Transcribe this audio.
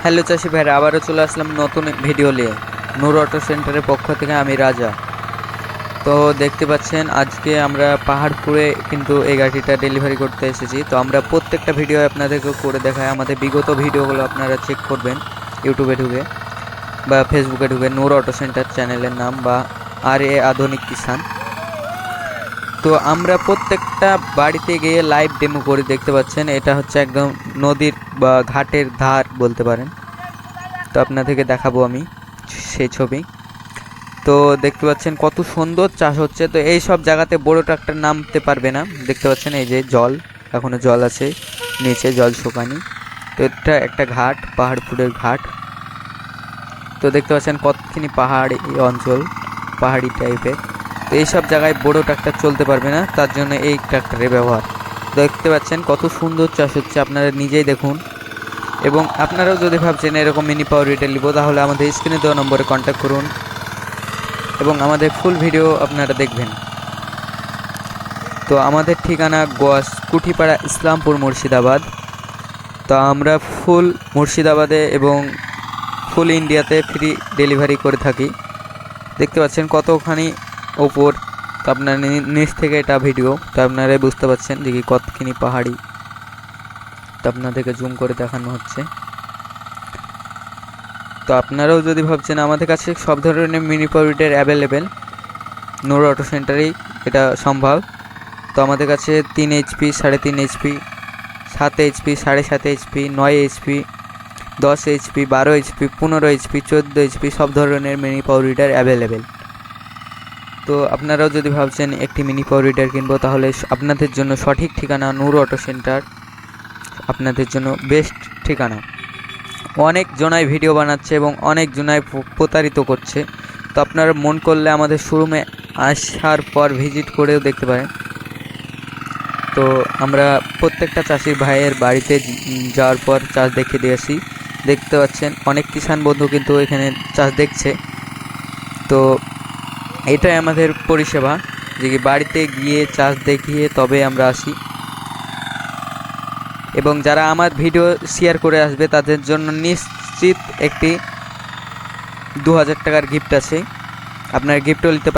Hello চাষি ভাইরা, আবারও চলে আসলাম নতুন ভিডিও নিয়ে। নূর অটো সেন্টারের পক্ষ থেকে আমি রাজা। তো দেখতে পাচ্ছেন আজকে আমরা পাহাড়পুরে কিন্তু এই গাড়িটা ডেলিভারি করতে এসেছি। তো আমরা প্রত্যেকটা ভিডিও আপনাদেরকে করে দেখাই। আমাদের বিগত ভিডিওগুলো আপনারা চেক করবেন ইউটিউবে ঢুকে বা ফেসবুকে ঢুকে, নূর অটো সেন্টার চ্যানেলের নাম বা আধুনিক কিষান। তো আমরা প্রত্যেকটা বাড়িতে গিয়ে লাইভ ডেমো করে, দেখতে পাচ্ছেন এটা হচ্ছে একদম নদীর বা ঘাটের ধার বলতে পারেন। তো আপনাদেরকে দেখাবো আমি সেই ছবি। তো দেখতে পাচ্ছেন কত সুন্দর চাষ হচ্ছে। তো এই সব জায়গাতে বড় ট্রাক্টর নামতে পারবে না। দেখতে পাচ্ছেন এই যে জল, এখনো জল আছে নিচে, জল শুকানি। তো এটা একটা ঘাট, পাহাড়পুরের ঘাট। তো দেখতে পাচ্ছেন কতখানি পাহাড়ি অঞ্চল, পাহাড়ি টাইপের। তো এইসব জায়গায় বড় ট্রাক্টর চলতে পারবে না, তার জন্য এই ট্রাক্টরের ব্যবহার। দেখতে পাচ্ছেন কত সুন্দর চাষ হচ্ছে, আপনারা নিজেই দেখুন। এবং আপনারাও যদি ভাবছেন এরকম মিনি পাওয়ার রিটেল নিব, তাহলে আমাদের স্ক্রিনে দেওয়া নম্বরে কন্ট্যাক্ট করুন এবং আমাদের ফুল ভিডিও আপনারা দেখবেন। তো আমাদের ঠিকানা গোয়াস কুঠিপাড়া, ইসলামপুর, মুর্শিদাবাদ। তো আমরা ফুল মুর্শিদাবাদে এবং ফুল ইন্ডিয়াতে ফ্রি ডেলিভারি করে থাকি। দেখতে পাচ্ছেন কতখানি ওপর। তো আপনার নিচ থেকে এটা ভিডিও, তো আপনারাই বুঝতে পারছেন যে কি কতখানি পাহাড়ি। তো আপনাদেরকে জুম করে দেখানো হচ্ছে। তো আপনারাও যদি ভাবছেন, আমাদের কাছে সব ধরনের মিনি পাওয়ার রিডার অ্যাভেলেবেল, নূর অটো সেন্টারেই এটা সম্ভব। তো আমাদের কাছে 3 HP, 3.5 HP, 7 HP, 7.5 HP, 9 HP, 10 HP, 12 HP, 15 HP, 14 HP সব ধরনের মিনি পাওয়ার রিডার অ্যাভেলেবেল। তো আপনারাও যদি ভাবছেন একটি মিনি পাওয়ার রিডার কিনবো, তাহলে আপনাদের জন্য সঠিক ঠিকানা নূর অটো সেন্টার, আপনাদের জন্য বেস্ট ঠিকানা। অনেক জনাই ভিডিও বানাচ্ছে এবং অনেক জনাই প্রতারিত করছে। তো আপনারা মন করলে আমাদের শোরুমে আসার পর ভিজিট করেও দেখতে পারেন। তো আমরা প্রত্যেকটা চাষির ভাইয়ের বাড়িতে যাওয়ার পর চাষ দেখে দিয়েছি। দেখতে পাচ্ছেন অনেক কিষাণ বন্ধু কিন্তু এখানে চাষ দেখছে। তো এটাই আমাদের পরিষেবা, যে বাড়িতে গিয়ে চাষ দেখিয়ে তবে আমরা আসি। এবং যারা আমার ভিডিও শেয়ার করে আসবে তাদের জন্য নিশ্চিত একটি 2000 টাকার গিফট আছে। আপনার গিফটও নিতে